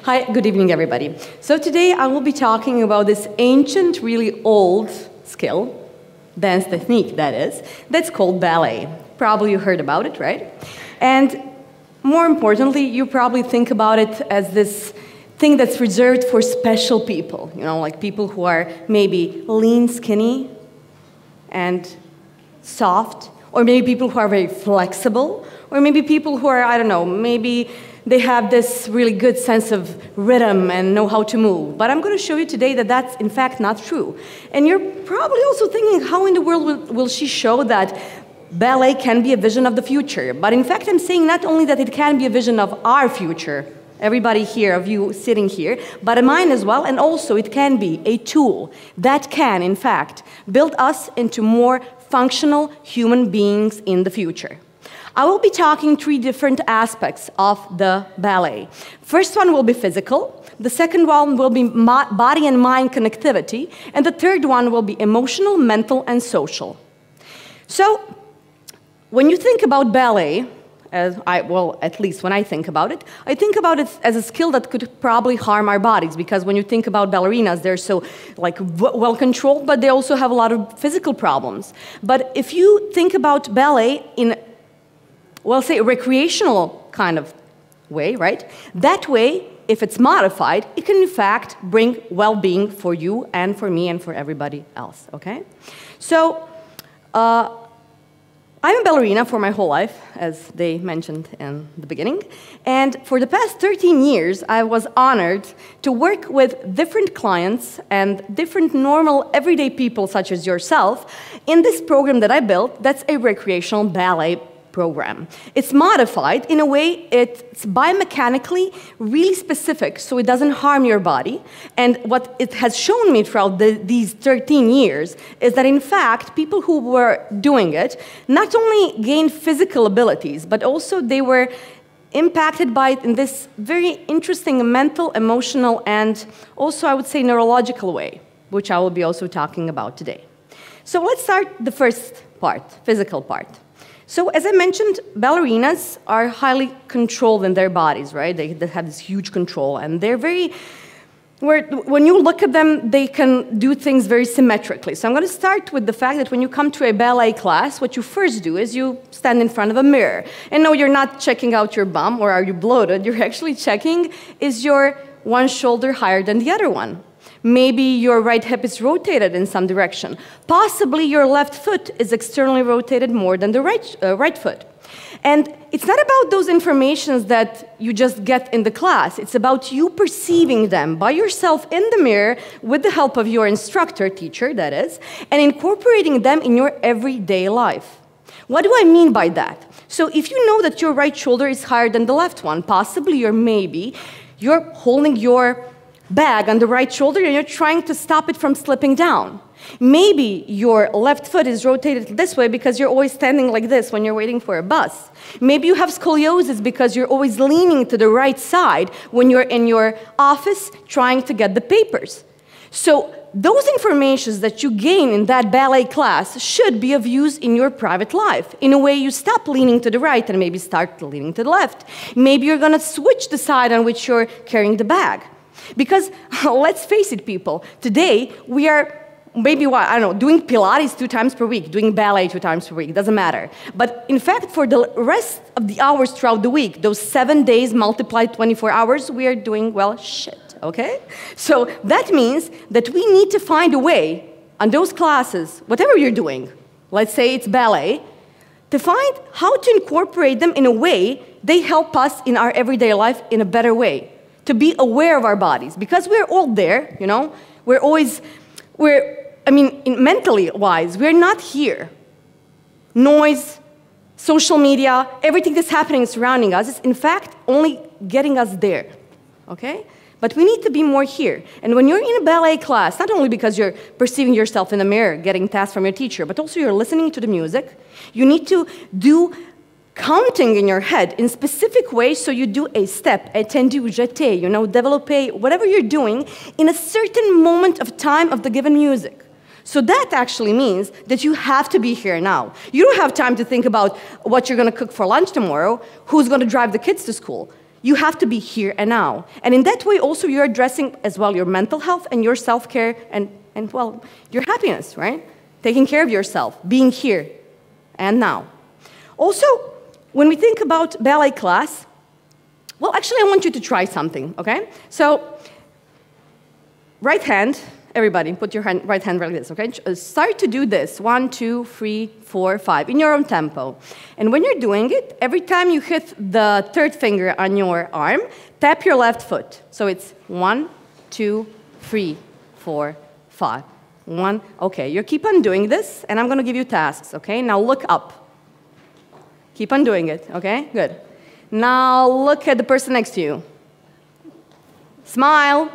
Hi, good evening, everybody. So today I will be talking about this ancient, really old skill, dance technique that is, that's called ballet. Probably you heard about it, right? And more importantly, you probably think about it as this thing that's reserved for special people, you know, like people who are maybe lean, skinny, and soft, or maybe people who are very flexible, or maybe people who are, I don't know, maybe they have this really good sense of rhythm and know how to move. But I'm going to show you today that that's in fact not true. And you're probably also thinking, how in the world will she show that ballet can be a vision of the future? But in fact, I'm saying not only that it can be a vision of our future, everybody here, of you sitting here, but mine as well, and also it can be a tool that can, in fact, build us into more functional human beings in the future. I will be talking three different aspects of the ballet. First one will be physical, the second one will be body and mind connectivity, and the third one will be emotional, mental, and social. So, when you think about ballet, well, at least when I think about it as a skill that could probably harm our bodies, because when you think about ballerinas, they're so well controlled, but they also have a lot of physical problems. But if you think about ballet in, well, say a recreational kind of way, right? That way, if it's modified, it can in fact bring well-being for you and for me and for everybody else, okay? So, I'm a ballerina for my whole life, as they mentioned in the beginning, and for the past 13 years, I was honored to work with different clients and different normal, everyday people, such as yourself, in this program that I built that's a recreational ballet program. It's modified in a way, it's biomechanically really specific, so it doesn't harm your body. And what it has shown me throughout these 13 years is that, in fact, people who were doing it not only gained physical abilities, but also they were impacted by it in this very interesting mental, emotional, and also, I would say, neurological way, which I will be also talking about today. So let's start the first part, physical part. So, as I mentioned, ballerinas are highly controlled in their bodies, right? They have this huge control, and they're very, when you look at them, they can do things very symmetrically. So I'm going to start with the fact that when you come to a ballet class, what you first do is you stand in front of a mirror. And no, you're not checking out your bum, or are you bloated? You're actually checking, is your one shoulder higher than the other one? Maybe your right hip is rotated in some direction. Possibly your left foot is externally rotated more than the right foot. And it's not about those informations that you just get in the class. It's about you perceiving them by yourself in the mirror with the help of your instructor, teacher, that is, and incorporating them in your everyday life. What do I mean by that? So if you know that your right shoulder is higher than the left one, possibly you're holding your bag on the right shoulder and you're trying to stop it from slipping down. Maybe your left foot is rotated this way because you're always standing like this when you're waiting for a bus. Maybe you have scoliosis because you're always leaning to the right side when you're in your office trying to get the papers. So those informations that you gain in that ballet class should be of use in your private life. In a way, you stop leaning to the right and maybe start leaning to the left. Maybe you're going to switch the side on which you're carrying the bag. Because, let's face it, people, today we are maybe, I don't know, doing Pilates 2 times per week, doing ballet 2 times per week, doesn't matter. But in fact, for the rest of the hours throughout the week, those 7 days multiplied 24 hours, we are doing, well, shit, okay? So that means that we need to find a way on those classes, whatever you're doing, let's say it's ballet, to find how to incorporate them in a way they help us in our everyday life in a better way. To be aware of our bodies, because we're all there, you know, mentally wise, we're not here. Noise, social media, everything that's happening surrounding us is in fact only getting us there, okay? But we need to be more here. And when you're in a ballet class, not only because you're perceiving yourself in the mirror, getting tasks from your teacher, but also you're listening to the music, you need to do counting in your head in specific ways, so you do a step, étendu, jeté, you know, développé, whatever you're doing, in a certain moment of time of the given music. So that actually means that you have to be here now. You don't have time to think about what you're going to cook for lunch tomorrow, who's going to drive the kids to school. You have to be here and now. And in that way, also, you're addressing as well your mental health and your self-care and well, your happiness, right? Taking care of yourself, being here and now. Also, when we think about ballet class, well, actually, I want you to try something, okay? So, right hand, everybody, put your right hand like this, okay? Start to do this, 1, 2, 3, 4, 5, in your own tempo. And when you're doing it, every time you hit the third finger on your arm, tap your left foot. So it's 1, 2, 3, 4, 5. 1, okay, you keep on doing this, and I'm gonna give you tasks, okay? Now look up. Keep on doing it, okay? Good. Now look at the person next to you. Smile.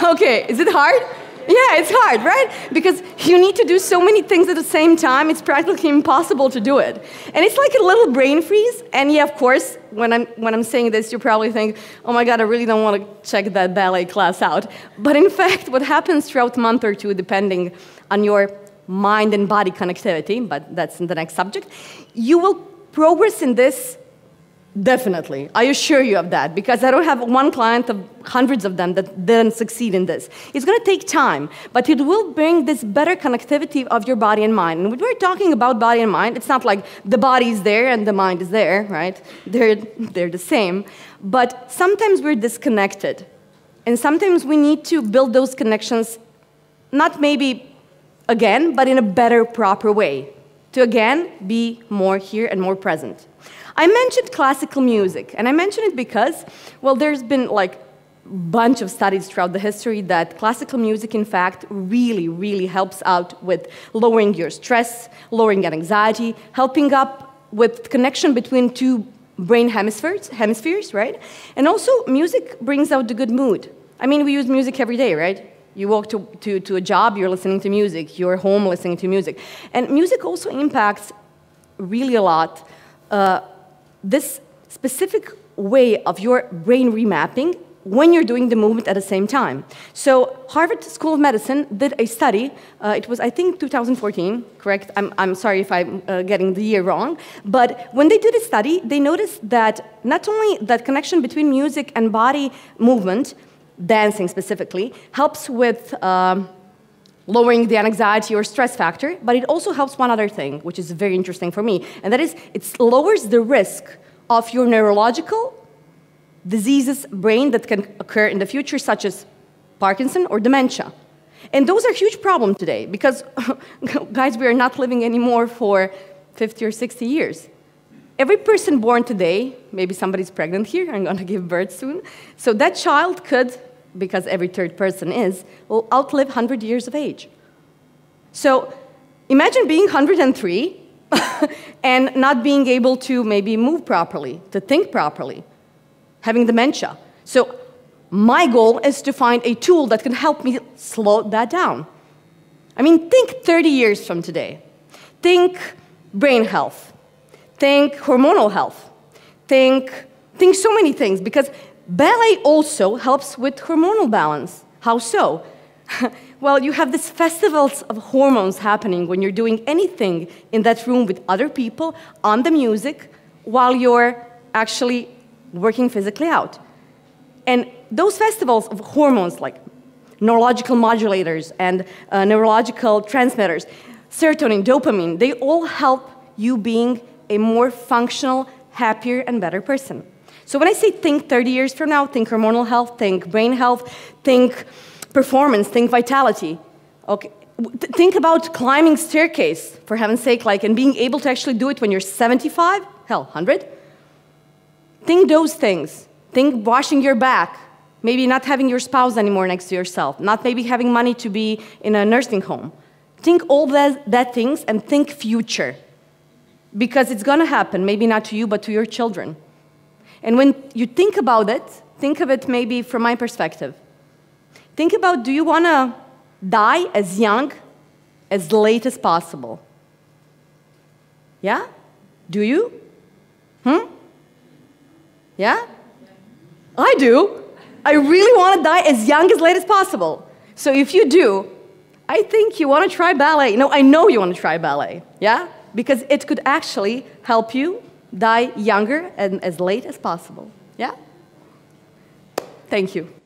Okay, is it hard? Yeah, it's hard, right? Because you need to do so many things at the same time, it's practically impossible to do it. And it's like a little brain freeze, and yeah, of course, when I'm saying this, you probably think, oh my God, I really don't want to check that ballet class out. But in fact, what happens throughout a month or two, depending on your mind and body connectivity, but that's in the next subject, you will progress in this. Definitely. I assure you of that, because I don't have one client of hundreds of them that didn't succeed in this. It's going to take time, but it will bring this better connectivity of your body and mind. And when we're talking about body and mind, it's not like the body is there and the mind is there, right? They're the same. But sometimes we're disconnected. And sometimes we need to build those connections, not maybe again, but in a better, proper way, to again be more here and more present. I mentioned classical music, and I mention it because, well, there's been like a bunch of studies throughout the history that classical music, in fact, really, really helps out with lowering your stress, lowering your anxiety, helping up with connection between two brain hemispheres, right? And also, music brings out the good mood. I mean, we use music every day, right? You walk to a job, you're listening to music. You're home listening to music. And music also impacts really a lot this specific way of your brain remapping when you're doing the movement at the same time. So Harvard School of Medicine did a study. It was, I think, 2014, correct? I'm sorry if I'm getting the year wrong. But when they did a study, they noticed that not only that connection between music and body movement, dancing specifically, helps with lowering the anxiety or stress factor, but it also helps one other thing, which is very interesting for me, and that is it lowers the risk of your neurological diseases brain that can occur in the future, such as Parkinson or dementia. And those are a huge problem today, because, guys, we are not living anymore for 50 or 60 years. Every person born today, maybe somebody's pregnant here, I'm going to give birth soon, so that child could, because every third person will outlive 100 years of age. So imagine being 103 and not being able to maybe move properly, to think properly, having dementia. So my goal is to find a tool that can help me slow that down. I mean, think 30 years from today. Think brain health. Think hormonal health. Think so many things, because ballet also helps with hormonal balance. How so? Well, you have these festivals of hormones happening when you're doing anything in that room with other people on the music while you're actually working physically out. And those festivals of hormones, like neurological modulators and neurological transmitters, serotonin, dopamine, they all help you being a more functional, happier, and better person. So when I say think 30 years from now, think hormonal health, think brain health, think performance, think vitality. Okay. Think about climbing staircase, for heaven's sake, like, and being able to actually do it when you're 75, hell, 100. Think those things. Think washing your back, maybe not having your spouse anymore next to yourself, not maybe having money to be in a nursing home. Think all that things and think future. Because it's gonna happen, maybe not to you, but to your children. And when you think about it, think of it maybe from my perspective. Think about, do you want to die as young, as late as possible? Yeah? Do you? Yeah? I do. I really want to die as young, as late as possible. So if you do, I think you want to try ballet. No, I know you want to try ballet, yeah? Because it could actually help you die younger and as late as possible. Yeah? Thank you.